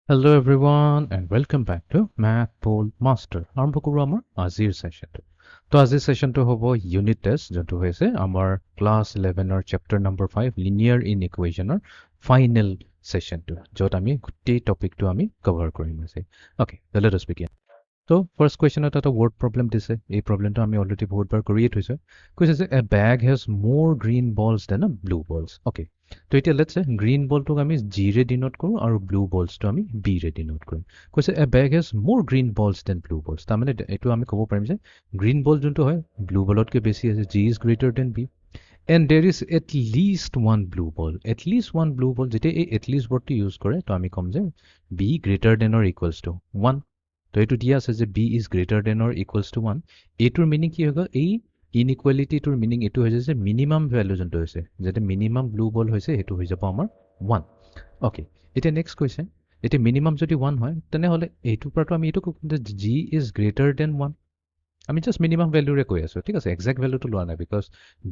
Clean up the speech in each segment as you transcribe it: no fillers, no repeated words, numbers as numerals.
Hello everyone and welcome back to Math Pole Master. আৰম্ভ কৰোঁ আমাৰ আজিৰ সেশনটো। তো আজিৰ সেশনটো হ'ব ইউনিট টেষ্ট যোনটো হৈছে আমাৰ ক্লাছ 11ৰ চেপ্টাৰ নম্বৰ 5 লিনিয়াৰ ইন ইকুৱেশ্যনৰ ফাইনেল সেশনটো য'ত আমি গোটেই টপিকটো আমি কভাৰ কৰিম আজি। Okay, so let us begin. So first question এটা word problem দিছে এই প্ৰবলেমটো আমি অলৰেডি বহুতবাৰ কৰিয়ে থৈছোঁ কৈছে যে a bag has more green balls than a blue balls. Okay, তো এতিয়া let's say green ballটোক আমি G ৰে ডিনোট কৰোঁ আৰু blue ballsটো আমি B ৰে ডিনোট কৰিম কৈছে a bag has more green balls than blue balls তাৰমানে এইটো আমি ক'ব পাৰিম যে green ball যোনটো হয় blue ballতকৈ বেছি আছে G is greater than B and there is at least one blue ball যেতিয়া এই at least wordটো ইউজ কৰে তো আমি ক'ম যে B greater than or equals to 1 তো এইটো দিয়া আছে যে b is greater than or equals to 1 এইটোৰ মিনিং কি হৈ গ'ল এই ইনইকুৱেলিটিটোৰ মিনিং এইটো হৈছে যে মিনিমাম ভেলু যোনটো হৈছে যাতে মিনিমাম ব্লু বল হৈছে সেইটো হৈ যাব আমাৰ 1 অ'কে এতিয়া নেক্সট কৈছে এতিয়া মিনিমাম যদি 1 হয় তেনেহ'লে এইটোৰ পৰাটো আমি এইটো ক'ম যে g ইজ গ্ৰেটাৰ দেন 1 আমি জাষ্ট মিনিমাম ভেলুৰে কৈ আছোঁ ঠিক আছে একজেক্ট ভেলুটো লোৱা নাই because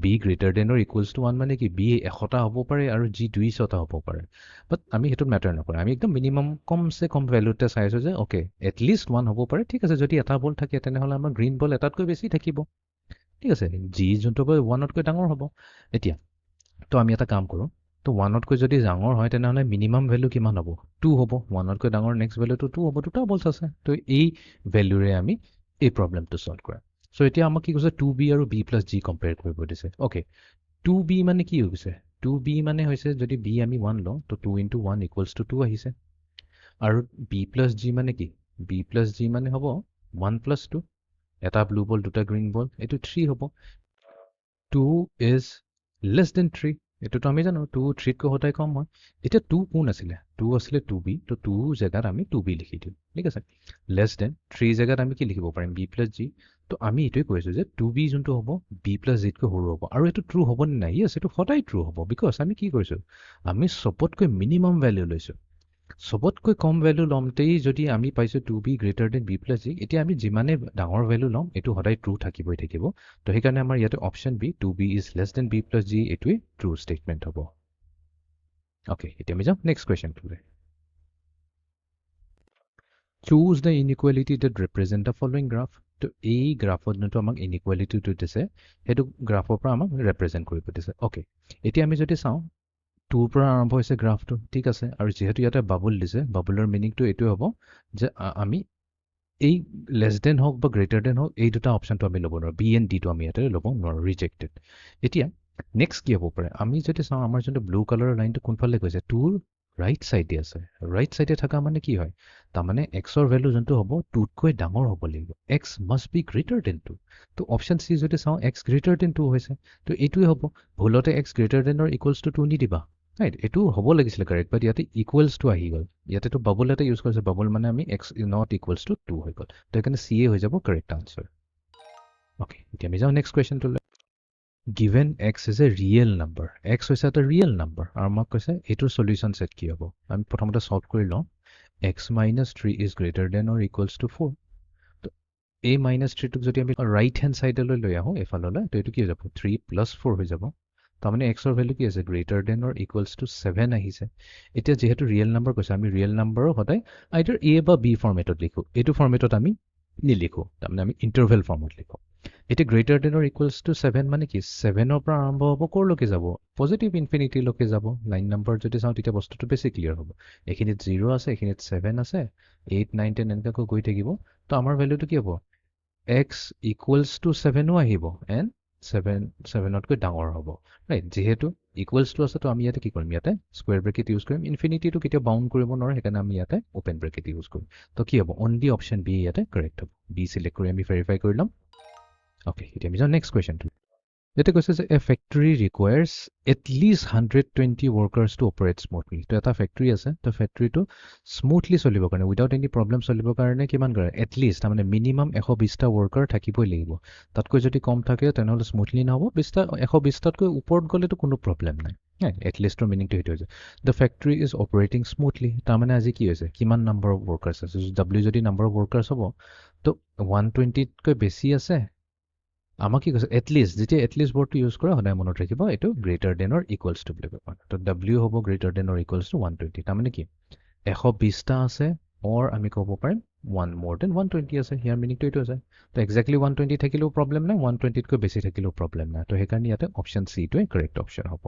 B greater than or equals to 1 মানে কি বি 100টা হ'ব পাৰে আৰু জি 200টা হ'ব পাৰে বাট আমি সেইটোত মেটাৰ নকৰোঁ আমি একদম মিনিমাম কমচে কম ভেলুতে চাইছোঁ যে অ'কে এটলিষ্ট 1 হ'ব পাৰে ঠিক আছে যদি এটা বল থাকে তেনেহ'লে আমাৰ গ্ৰীণ বল এটাতকৈ বেছি থাকিব ঠিক আছে জি যোনটো হ'ব 1তকৈ ডাঙৰ হ'ব এতিয়া তো আমি এটা কাম কৰোঁ তো 1তকৈ যদি ডাঙৰ হয় তেনেহ'লে মিনিমাম ভেলু কিমান হ'ব 2 হ'ব 1তকৈ ডাঙৰ নেক্সট ভেলুটো 2 হ'ব দুটা বলছ আছে তো এই ভেলুৰে আমি এই প্ৰব্লেমটো ছল্ভ কৰা চ' এতিয়া আমাক কি কৈছে 2b আৰু b প্লাছ জি কম্পেয়াৰ কৰিব দিছে অ'কে 2b মানে কি হৈ গৈছে 2b মানে হৈছে যদি b আমি 1 লওঁ তো 2 ইনটু 1 ইকুৱেলছ টু 2 আহিছে আৰু b প্লাছ জি মানে কি b প্লাছ জি মানে হ'ব 1 প্লাছ 2 এটা ব্লু বল দুটা গ্ৰীণ বল এইটো 3 হ'ব 2 ইজ লেছ দেন 3 এইটোতো আমি জানো 2 3তকৈ সদায় কম হয় এতিয়া 2 কোন আছিলে 2 আছিলে 2b তো 2 জেগাত আমি 2b লিখি দিওঁ ঠিক আছে লেছ দেন 3 জেগাত আমি কি লিখিব পাৰিম b প্লাছ জি তো আমি এইটোৱে কৈ আছোঁ যে 2b যোনটো হ'ব b প্লাছ জিতকৈ সৰু হ'ব আৰু এইটো ট্ৰু হ'বনে নাই য়েছ এইটো সদায় ট্ৰু হ'ব বিকজ আমি কি কৰিছোঁ আমি চবতকৈ মিনিমাম ভেল্যু লৈছোঁ চবতকৈ কম ভেলু ল'মতেই যদি আমি পাইছোঁ 2b greater than b plus G এতিয়া আমি যিমানে ডাঙৰ ভেলু ল'ম এইটো সদায় ট্ৰু থাকিবই থাকিব তো সেইকাৰণে আমাৰ ইয়াতে option B 2b is less than b plus G এইটোৱে ট্ৰু ষ্টেটমেণ্ট হ'ব অ'কে এতিয়া আমি যাম নেক্সট কুৱেশ্যনটোলৈ choose the inequality that represent the following graph তো এই গ্ৰাফত যোনটো আমাক ইনইকুৱেলিটিটো দিছে সেইটো গ্ৰাফৰ পৰা আমাক ৰিপ্ৰেজেণ্ট কৰিব দিছে অ'কে এতিয়া আমি যদি চাওঁ 2ৰ পৰা আৰম্ভ হৈছে গ্ৰাফটো ঠিক আছে আৰু যিহেতু ইয়াতে বাবুল দিছে বাবুলৰ মিনিংটো এইটোৱে হ'ব যে আমি এই লেছ দেন হওক বা গ্ৰেটাৰ দেন হওক এই দুটা অপশ্যনটো আমি ল'ব নোৱাৰোঁ বি এণ্ড ডিটো আমি ইয়াতে ল'ব নোৱাৰোঁ ৰিজেক্টেড এতিয়া নেক্সট কি হ'ব পাৰে আমি যদি চাওঁ আমাৰ যোনটো ব্লু কালাৰৰ লাইনটো কোনফালে গৈছে 2ৰ ৰাইট ছাইডে আছে ৰাইট ছাইডে থকা মানে কি হয় তাৰমানে এক্সৰ ভেলু যোনটো হ'ব 2তকৈ ডাঙৰ হ'ব লাগিব x must B greater then 2 তো অপশ্যন চি যদি চাওঁ এক্স গ্ৰেটাৰ দেন 2 হৈছে তো এইটোৱে হ'ব ভুলতে এক্স গ্ৰেটাৰ দেনৰ ইকুৱেলছ টু 2 নিদিবা ৰাইট এইটো হ'ব লাগিছিলে কাৰেক্ট বাট ইয়াতে ইকুৱেলছ টু আহি গ'ল ইয়াতেতো বাবুল এটা ইউজ কৰিছে বাবুল মানে আমি এক্স নট ইকুৱেলছ টু 2 হৈ গ'ল তো সেইকাৰণে চি এ হৈ যাব কাৰেক্ট আনচাৰ অ'কে এতিয়া আমি যাওঁ নেক্সট কুৱেশ্যনটোলৈ given x is a real number x হৈছে এটা ৰিয়েল নাম্বাৰ আৰু আমাক কৈছে এইটোৰ চলিউশ্যন ছেট কি হ'ব আমি প্ৰথমতে ছল্ভ কৰি লওঁ x minus 3 is greater than or equals to 4 তো এই মাইনাছ 3টোক যদি আমি ৰাইট হেণ্ড ছাইডলৈ লৈ আহোঁ এইফাললৈ তো এইটো কি হৈ যাব 3 প্লাছ 4 হৈ যাব তাৰমানে এক্সৰ ভেলু কি আছে greater than or equals to 7 আহিছে এতিয়া যিহেতু ৰিয়েল নাম্বাৰ কৈছে আমি ৰিয়েল নাম্বাৰো সদায় আইদাৰ এ বা বি ফৰ্মেটত লিখোঁ এইটো ফৰ্মেটত আমি নিলিখোঁ তাৰমানে আমি ইণ্টাৰভেল ফৰ্মত লিখোঁ এতিয়া গ্ৰেটাৰ দেনৰ ইকুৱেলছ টু 7 মানে কি 7ৰ পৰা আৰম্ভ হ'ব ক'ৰলৈকে যাব পজিটিভ ইনফিনিটিলৈকে যাব লাইন নাম্বাৰ যদি চাওঁ তেতিয়া বস্তুটো বেছি ক্লিয়াৰ হ'ব এইখিনিত 0 আছে এইখিনিত 7 আছে 8 9 10 এনেকুৱাকৈ গৈ থাকিব তো আমাৰ ভেলুটো কি হ'ব এক্স ইকুৱেলছ টু 7ও আহিব এণ্ড 7তকৈ ডাঙৰ হ'ব ৰাইট যিহেতু ইকুৱেলছ টু আছে তো আমি ইয়াতে কি কৰিম ইয়াতে স্কুৱেৰ ব্ৰেকেট ইউজ কৰিম ইনফিনিটিটো কেতিয়াও বাউণ্ড কৰিব নোৱাৰোঁ সেইকাৰণে আমি ইয়াতে অ'পেন ব্ৰেকেট ইউজ কৰিম তো কি হ'ব অনলি অপশ্যন বি ইয়াতে কাৰেক্ট হ'ব বি চিলেক্ট কৰি আমি ভেৰিফাই কৰি ল'ম অ'কে এতিয়া আমি যাওঁ নেক্সট কুৱেশ্যনটো এতিয়া কৈছে যে a factory requires at least 120 workers to operate smoothly তো এটা ফেক্টৰী আছে তো ফেক্টৰীটো স্মুথলি চলিবৰ কাৰণে উইদাউট এনি প্ৰব্লেম চলিবৰ কাৰণে কিমান কৰে এটলিষ্ট তাৰমানে মিনিমাম 120টা ৱৰ্কাৰ থাকিবই লাগিব তাতকৈ যদি কম থাকে তেনেহ'লে স্মুথলি নহ'ব 120টাতকৈ ওপৰত গ'লেতো কোনো প্ৰব্লেম নাই এটলিষ্টৰ মিনিংটো সেইটো হৈছে the factory is operating smoothly তাৰমানে আজি কি হৈছে কিমান নাম্বাৰ অফ ৱৰ্কাৰ্ছ আছে ডাব্লিউ যদি নাম্বাৰ অফ ৱৰ্কাৰ্ছ হ'ব তো 120তকৈ বেছি আছে আমাক কি কৈছে এটলিষ্ট যেতিয়া এটলিষ্ট ৱৰ্ডটো ইউজ কৰা সদায় মনত ৰাখিব এইটো গ্ৰেটাৰ দেনৰ ইকুৱেলছ টু বুলি ক'ব তো ডাব্লিউ হ'ব গ্ৰেটাৰ দেনৰ ইকুৱেলছ টু 120 তাৰমানে কি 120টা আছে or আমি ক'ব পাৰিম 1 more than 120 আছে ইয়াৰ মিনিংটো এইটো আছে তো এক্স্যাক্টলি 120 থাকিলেও প্ৰবলেম নাই 120 তকৈ বেছি থাকিলেও প্ৰবলেম নাই তো সেইকাৰণে ইয়াতে অপশ্যন চি টোৱে কাৰেক্ট অপশ্যন হ'ব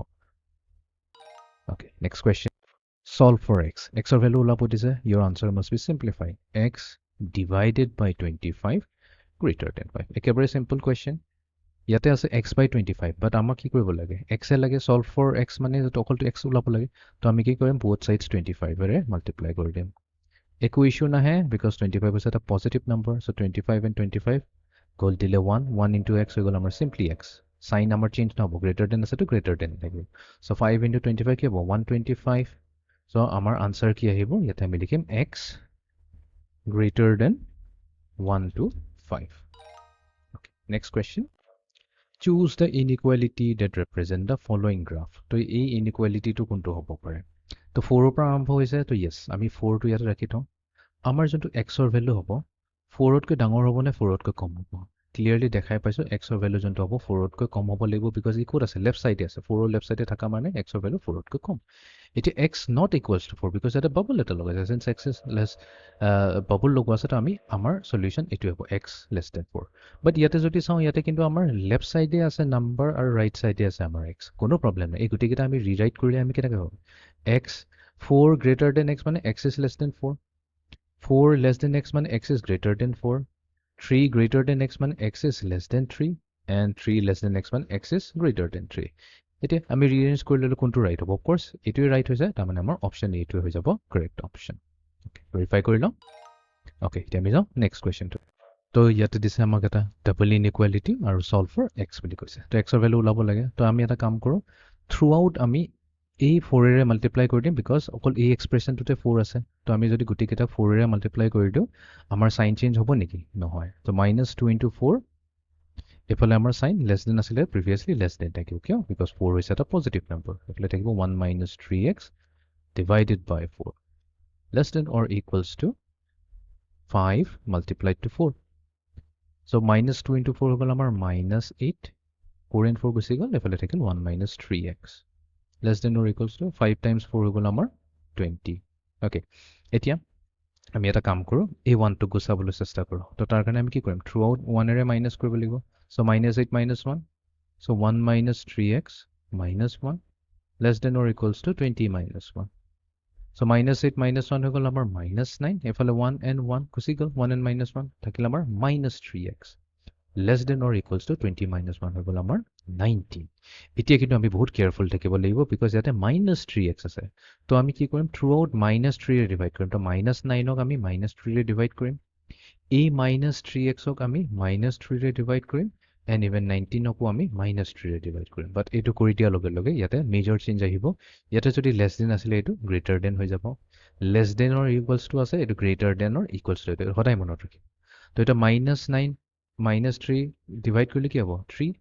okay next question solve for x xৰ ভ্যালু ওলাব দিছে your answer must be simplified x divided by 25 greater than 5 একেবাৰে simple question ইয়াতে আছে x by 25 বাট আমাক কি কৰিব লাগে x এ লাগে solve for x মানে অকলটো x ওলাব লাগে তো আমি কি কৰিম both sides 25 এৰে মাল্টিপ্লাই কৰি দিম একো ইস্যু নাহে because 25 is a positive number so 25 and 25 গ'ল দিলে 1 into x হৈ গ'ল আমাৰ simply x sign আমাৰ চেঞ্জ নহ'ব greater than আছে তো greater than থাকিব so 5 into 25 কি হ'ব 125 so আমাৰ আনসাৰ কি আহিব ইয়াতে আমি লিখিম x greater than 1 to 5 okay next question choose the inequality that represent the following graph তো এই inequality টো কোনটো হ'ব পাৰে তো 4 পৰা আৰম্ভ হৈছে তো yes আমি 4 টো ইয়াতে ৰাখি থওঁ আমাৰ যোনটো x ৰ ভ্যালু হ'ব 4 তকৈ ডাঙৰ হ'ব নে 4 তকৈ কম হ'ব ক্লিয়াৰলি দেখাই পাইছো x ৰ ভ্যালু যোনটো হ'ব 4 তকৈ কম হ'ব লাগিব বিকজ ই কোড আছে লেফট সাইডে আছে 4 ৰ লেফট সাইডে থকা মানে x ৰ ভ্যালু 4 তকৈ কম এতিয়া x not equals to 4 because এটা বাবল এটা লগাইছে since x is less bubble লগোৱা আছে তো আমি আমাৰ সলিউশন এটো হ'ব x less than 4 বাট ইয়াতে যদি চাওঁ ইয়াতে কিন্তু আমাৰ লেফট সাইডে আছে নাম্বাৰ আৰু ৰাইট সাইডে আছে আমাৰ x কোনো প্ৰবলেম নাই এই গুটিকেইটা আমি ৰিৰাইট কৰিলে আমি কেনেকৈ হ'ব x 4 greater than x মানে x is less than 4 4 less than x মানে x is greater than 4 3 greater than x মানে x is less than 3 and 3 less than x মানে x is greater than 3 এতিয়া আমি ৰিএৰেঞ্জ কৰি ললে কোনটো ৰাইট হ'ব অফ কোৰ্স এটোই ৰাইট হৈছে তাৰ মানে আমাৰ অপচন এ টো হৈ যাব কাৰেক্ট অপচন ওকে ভেৰিফাই কৰি লওঁ ওকে এতিয়া আমি যাওঁ নেক্সট কোৱেশ্চনটো তো ইয়াতে দিছে আমাক এটা ডাবল ইনইকুৱালিটি আৰু সলভ ফৰ x বুলি কৈছে তো x ৰ ভ্যালু ওলাব লাগে তো আমি এটা কাম কৰোঁ থ্ৰু আউট আমি এই 4 এৰে মাল্টিপ্লাই কৰি দিম বিকজ অকল এই এক্সপ্ৰেছনটোতে 4 আছে তো আমি যদি গুটিকেইটা 4 এৰে মাল্টিপ্লাই কৰি দিওঁ আমাৰ সাইন চেঞ্জ হ'ব নেকি নহয় তো -2 into 4 এফালে আমাৰ সাইন লেছ দেন আছিলে প্ৰিভিয়াছলি লেছ দেন থাকিব কিয় বিকজ 4 হৈছে এটা পজিটিভ নম্বৰ এফালে থাকিব 1 - 3x divided by 4 less than or equals to 5 multiplied to 4 so -2 into 4 হৈ গ'ল আমাৰ -8 4 and 4 গুচি গ'ল এফালে থাকিল 1 - 3x less than or equals to 5 times 4 হৈ গ'ল আমাৰ 20 okay এতিয়া আমি এটা কাম কৰোঁ এই 1 টো গুচাবলৈ চেষ্টা কৰোঁ তো তাৰ কাৰণে আমি কি কৰিম থ্ৰু আউট 1 এৰে মাইনাস কৰিব লাগিব so -8 - 1 so 1 - 3x -1 less than or equals to 20 - 1 so -8 - 1 হৈ গ'ল আমাৰ -9 এফালে 1 and 1 গুচি গ'ল 1 and -1 থাকিল আমাৰ -3x less than or equals to 20 - 1 হৈ গ'ল আমাৰ 19 এতিয়া কিন্তু আমি বহুত কেয়াৰফুল থাকিব লাগিব বিকজ ইয়াতে -3x আছে তো আমি কি কৰিম থ্ৰু আউট -3 ৰে ডিভাইড কৰিম তো -9 ক আমি -3 ৰে ডিভাইড কৰিম এই -3x ক আমি -3 ৰে ডিভাইড কৰিম এণ্ড ইভেন 19 কো আমি -3 ৰে ডিভাইড কৰিম বাট এইটো কৰি দিয়াৰ লগে লগে ইয়াতে মেজৰ চেঞ্জ আহিব ইয়াতে যদি লেছ দেন আছিলে এইটো গ্ৰেটাৰ দেন হৈ যাব less than or equals to আছে এইটো greater than or equals to এইটো সদায় মনত ৰাখিম তো এটা -9 -3 ডিভাইড কৰিলে কি হ'ব 3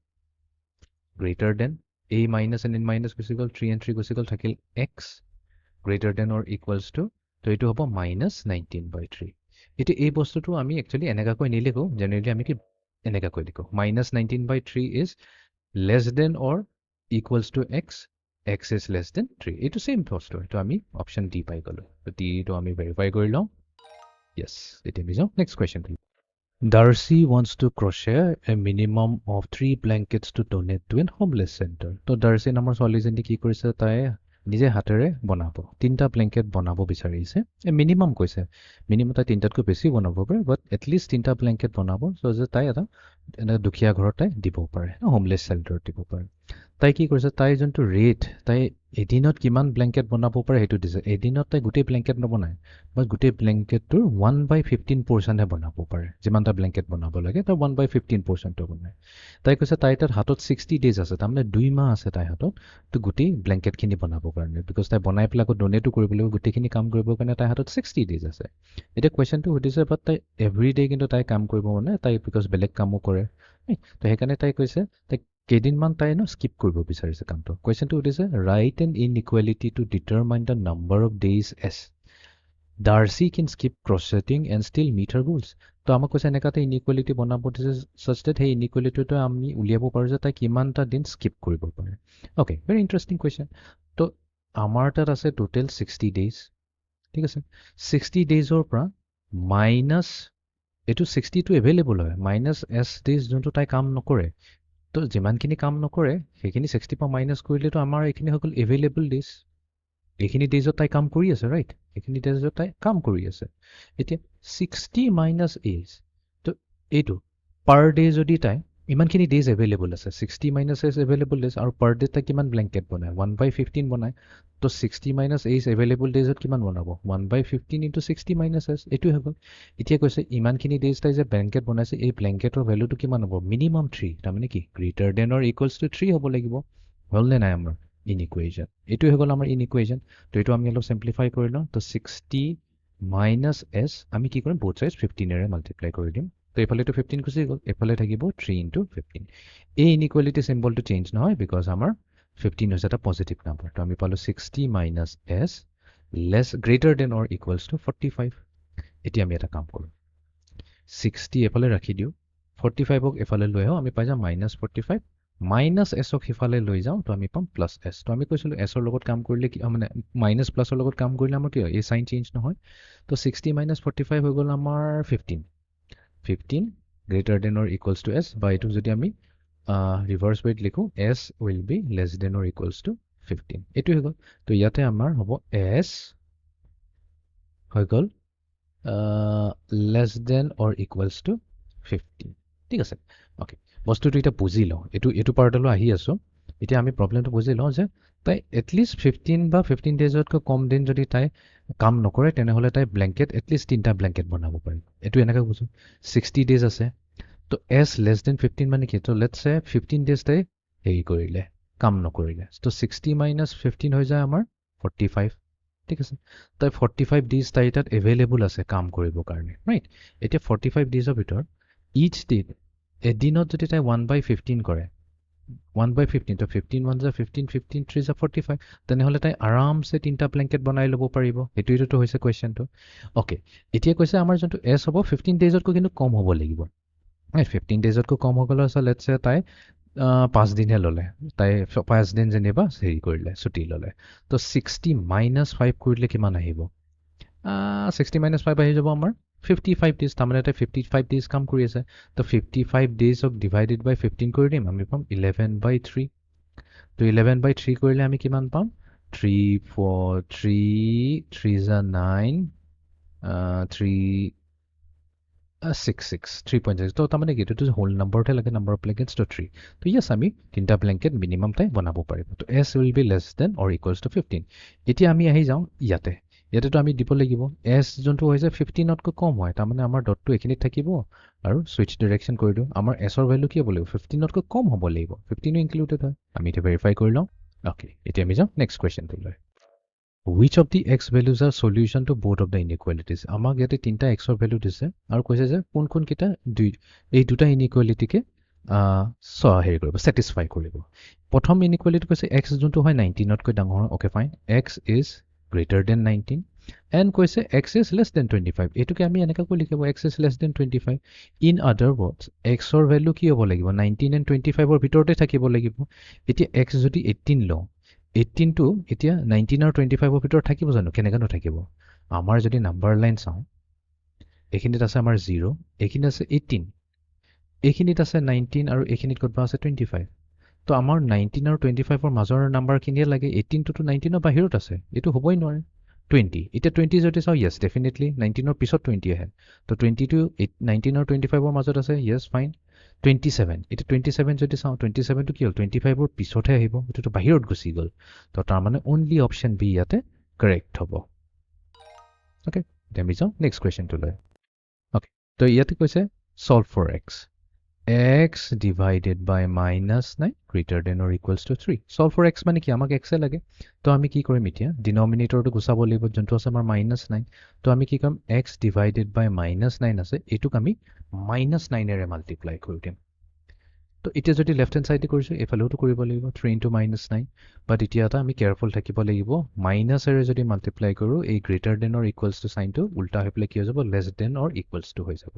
greater than a minus and n minus গুচি গ'ল 3 and 3 গুচি গ'ল থাকিল x greater than or equals to তো এইটো হ'ব -19/3 এতিয়া এই বস্তুটো আমি একচুয়ালি এনেকাকৈ নিলিখো জেনেৰেলি আমি কি এনেকাকৈ লিখো -19/3 is less than or equals to x x is less than 3 এইটো সেম বস্তু তো আমি অপচন ডি পাই গ'লো তো ডি টো আমি ভেৰিফাই কৰি লওঁ yes এতিয়া আমি যাওঁ next question Darcy wants to crochet a minimum of 3 blankets to donate to an homeless center. তো Darcy নামৰ ছোৱালীজনী কি কৰিছে তাই নিজে হাতেৰে বনাব 3টা ব্লেংকেট বনাব বিচাৰিছে মিনিমাম কৈছে মিনিমাম তাই 3টাতকৈ বেছি বনাব পাৰে বাট এটলিষ্ট 3টা ব্লেংকেট বনাব সো যে তাই এটা দুখীয়া ঘৰত তাই দিব পাৰে হোমলেছ চেল্টাৰত দিব পাৰে তাই কি কৰিছে তাই যোনটো ৰেট তাই এদিনত কিমান ব্লেংকেট বনাব পাৰে সেইটো দিছে এদিনত তাই গোটেই ব্লেংকেট নবনায় বাট গোটেই ব্লেংকেটটোৰ 1/15% বনাব পাৰে যিমানটা ব্লেংকেট বনাব লাগে তাৰ 1/15% বনায় তাই কৈছে তাই তাত হাতত 60 ডেজ আছে তাৰমানে 2 মাহ আছে তাই হাতত তো গোটেই ব্লেংকেটখিনি বনাব কাৰণে বিকজ তাই বনাই পেলাই আকৌ ডনেটো কৰিব লাগিব গোটেইখিনি কাম কৰিবৰ কাৰণে তাই হাতত 60 ডেজ আছে এতিয়া কুৱেশ্যনটো সুধিছে বাট তাই এভৰি ডে কিন্তু তাই কাম কৰিব মানে তাই বিকজ বেলেগ কামো কৰে তো সেইকাৰণে তাই কৈছে তাই কেইদিনমান তাই স্কিপ কৰিব বিচাৰিছে কামটো কুৱেশ্যনটো সুধিছে right an inequality to determine the number of days as Darcy can skip crocheting and still meet her goals. তো আমাক কৈছে এনেকা এটা ইনইকুৱেলিটি বনাব দিছে such that সেই ইনইকুৱেলিটিটো আমি উলিয়াব পাৰোঁ যে তাই কিমানটা দিন স্কিপ কৰিব পাৰে অ'কে ভেৰি ইণ্টাৰেষ্টিং কুৱেশ্যন তো আমাৰ তাত আছে টোটেল 60 ডেইজ ঠিক আছে 60 ডেজৰ পৰা মাইনাছ এইটো 60 টো এভেইলেবল হয় মাইনাছ এছ ডেজ যোনটো তাই কাম নকৰে তো যিমানখিনি কাম নকৰে সেইখিনি 60 পৰা মাইনাছ কৰিলেতো আমাৰ এইখিনি হৈ গ'ল এভেইলেবল ডেজ এইখিনি ডেজত তাই কাম কৰি আছে ৰাইট এইখিনি ডেজত তাই কাম কৰি আছে এতিয়া 60 মাইনাছ এজ তো এইটো পাৰ ডে যদি তাই ইমানখিনি ডেজ এভেইলেবল আছে 60 মাইনাছ এজ এভেইলেবল ডেজ আৰু পাৰ ডে তাই কিমান ব্লেংকেট বনায় 1/15 বনায় তো 60 মাইনাছ এজ এভেইলেবল ডেজত কিমান বনাব 1/15 ইনটু 60 মাইনাছ এজ এইটোৱে হৈ গ'ল এতিয়া কৈছে ইমানখিনি ডেজ তাই যে ব্লেংকেট বনাইছে এই ব্লেংকেটৰ ভেলুটো কিমান হ'ব মিনিমাম 3 তাৰমানে কি greater than or equals to 3 হ'ব লাগিব হ'লনে নাই আমাৰ ইনইকুৱেশ্যন এইটোৱে হৈ গ'ল আমাৰ ইনইকুৱেশ্যন তো এইটো আমি অলপ চিম্প্লিফাই কৰি লওঁ তো 60 মাইনাছ এছ আমি কি কৰিম বোথ চাইজ 15এৰে মাল্টিপ্লাই কৰি দিম তো এইফালেতো 15 গুচি গ'ল এইফালে থাকিব 3 ইনটু 15 এই ইনইকুৱেলিটি চিম্বলটো চেঞ্জ নহয় বিকজ আমাৰ 15 হৈছে এটা পজিটিভ নাম্বাৰ তো আমি পালোঁ 60 minus S less greater than or equals to 45 এতিয়া আমি এটা কাম কৰোঁ 60 এফালে ৰাখি দিওঁ 45ক এফালে লৈ আহোঁ আমি পাই যাম মাইনাছ 45 মাইনাছ এছক সিফালে লৈ যাওঁ তো আমি পাম প্লাছ এছ তো আমি কৈছিলোঁ এছৰ লগত কাম কৰিলে কি মানে মাইনাছ প্লাছৰ লগত কাম কৰিলে আমাৰ কি হয় এই চাইন চেঞ্জ নহয় তো 60 মাইনাছ 45 হৈ গ'ল আমাৰ 15 greater than or equals to S বা এইটোক যদি আমি ৰিভাৰ্ছ ৱেত লিখোঁ S will be less than or equals to 15 এইটো হৈ গ'ল তো ইয়াতে আমাৰ হ'ব এছ হৈ গ'ল less than or equals to 15 ঠিক আছে অ'কে বস্তুটো এতিয়া বুজি লওঁ এইটো পাৰ্টলৈ আহি আছোঁ এতিয়া আমি প্ৰব্লেমটো বুজি লওঁ যে তাই এটলিষ্ট 15 বা 15 ডেজতকৈ কম দিন যদি তাই কাম নকৰে তেনেহ'লে তাই ব্লেংকেট এটলিষ্ট 3টা ব্লেংকেট বনাব পাৰিম এইটো এনেকৈ বুজোঁ 60 ডেজ আছে তো এছ লেছ দেন 15 মানে কি তো লেটছ চে 15 ডেজ তাই হেৰি কৰিলে কাম নকৰিলে তো 60 মাইনাছ 15 হৈ যায় আমাৰ 45 ঠিক আছে তাই 45 ডেজ তাই তাত এভেইলেবল আছে কাম কৰিবৰ কাৰণে ৰাইট এতিয়া 45 ডেজৰ ভিতৰত ইচ ডে এদিনত যদি তাই 1/15 কৰে 1/15 তো 15 1 15 15 3 45 তেনেহ'লে তাই আৰামছে 3টা ব্লেংকেট বনাই ল'ব পাৰিব এইটোতো হৈছে কুৱেশ্যনটো অ'কে এতিয়া কৈছে আমাৰ যোনটো এছ হ'ব 15 ডেজতকৈ কিন্তু কম হ'ব লাগিব 15 ডেজতকৈ কম হৈ গ'লে আছে লেটছে তাই 5 দিনহে ল'লে তাই 5 দিন যেনিবা হেৰি কৰিলে ছুটি ল'লে তো 60 মাইনাছ 5 কৰিলে কিমান আহিব 60 মাইনাছ 5 আহি যাব আমাৰ 55 ডেজ তাৰমানে তাই 55 ডেজ কাম কৰি আছে তো 55 ডেজক ডিভাইডেড বাই 15 কৰি দিম আমি পাম 11/3 তো 11/3 কৰিলে আমি কিমান পাম 3 4 3 3 9 3 6 3.6 তো তাৰমানে কি এইটোতো হোল নম্বৰতে লাগে নম্বৰ অফ ব্লেংকেটছ তো 3 তো য়েছ আমি 3টা ব্লেংকেট মিনিমাম তাই বনাব পাৰিব তো S will be less than or equals to 15 এতিয়া আমি আহি যাওঁ ইয়াতেতো আমি দিব লাগিব এছ যোনটো হৈছে 15তকৈ কম হয় তাৰমানে আমাৰ ডটটো এইখিনিত থাকিব আৰু ছুইচ ডিৰেকশ্যন কৰি দিওঁ আমাৰ এছৰ ভেলু কি হ'ব লাগিব 15তকৈ কম হ'ব লাগিব 15ও ইনক্লুডেড হয় আমি এতিয়া ভেৰিফাই কৰি লওঁ অ'কে এতিয়া আমি যাওঁ next কুৱেশ্যনটোলৈ which of the x values are solution to both of the inequalities আমাক ইয়াতে 3টা xৰ ভেলু দিছে আৰু কৈছে যে কোনকেইটা এই দুটা ইনইকুৱেলিটিকে হেৰি কৰিব ছেটিছফাই কৰিব প্ৰথম ইনইকুৱেলিটি কৈছে x যোনটো হয় 19তকৈ ডাঙৰ okay fine x is greater than 19 and কৈছে x ইজ লেছ দেন 25 এইটোকে আমি এনেকৈ লিখিব x is less than 25 in other words xৰ ভেলু কি হ'ব লাগিব 19 এণ্ড 25ৰ ভিতৰতে থাকিব লাগিব এতিয়া x যদি 18 লওঁ 18টো এতিয়া 19 আৰু 25ৰ ভিতৰত থাকিব জানো কেনেকৈ নাথাকিব আমাৰ যদি নাম্বাৰ লাইন চাওঁ এইখিনিত আছে আমাৰ 0 এইখিনিত আছে 18 এইখিনিত আছে 19 আৰু এইখিনিত ক'ত আছে 25 তো আমাৰ 19 আৰু 25ৰ মাজৰ নাম্বাৰখিনিয়ে লাগে 18টোতো 19ৰ বাহিৰত আছে এইটো হ'বই নোৱাৰে 20 এতিয়া 20 যদি চাওঁ য়েছ ডেফিনেটলি 19ৰ পিছত 20 আহে তো 20টো 19 আৰু 25ৰ মাজত আছে য়েছ ফাইন 27 এতিয়া 27 যদি চাওঁ 27টো কি হ'ল 25ৰ পিছতহে আহিব এইটোতো বাহিৰত গুচি গ'ল তো তাৰমানে অনলি অপশ্যন বি ইয়াতে কাৰেক্ট হ'ব অ'কে এতিয়া আমি যাওঁ নেক্সট কুৱেশ্যনটোলৈ অ'কে তো ইয়াতে কৈছে solve for x divided by minus 9 greater than or equals to 3 solve for x মানে কি আমাক x লাগে তো আমি কি কৰিম এতিয়া ডিনমিনেটৰটো গুচাব লাগিব যোনটো আছে আমাৰ -9 তো আমি কি কৰিম x divided by -9 আছে এইটোক আমি -9এৰে মাল্টিপ্লাই কৰি দিম তো এতিয়া যদি লেফ্ট হেণ্ড চাইডে কৰিছোঁ এইফালেওতো কৰিব লাগিব 3 into -9 বাট এতিয়া এটা আমি কেয়াৰফুল থাকিব লাগিব মাইনাছেৰে যদি মাল্টিপ্লাই কৰোঁ এই greater than or equals to চাইনটো উল্টা হৈ পেলাই কি হৈ যাব less than or equals to হৈ যাব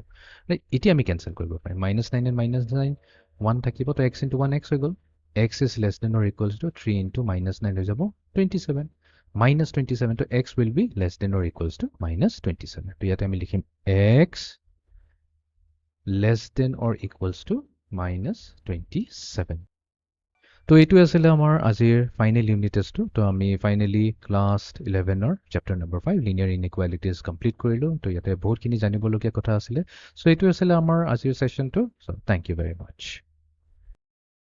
এতিয়া আমি কেনচেল কৰিব পাৰিম -9 and -9 1 থাকিব তো x into 1 x হৈ গ'ল x is less than or equals to 3 into -9 হৈ যাব 27 minus 27 to x will be less than or equals to minus 27. তো ইয়াতে আমি লিখিম x less than or equals to minus 27. তো এইটো আছিলে আমাৰ আজিৰ ফাইনেল ইউনিট টেষ্টটো তো আমি ফাইনেলি ক্লাছ 11ৰ chapter number 5 linear inequalities complete কৰিলোঁ তো ইয়াতে বহুতখিনি জানিবলগীয়া কথা আছিলে চ' এইটো আছিলে আমাৰ আজিৰ ছেশ্যনটো চ' থেংক ইউ ভেৰি মাছ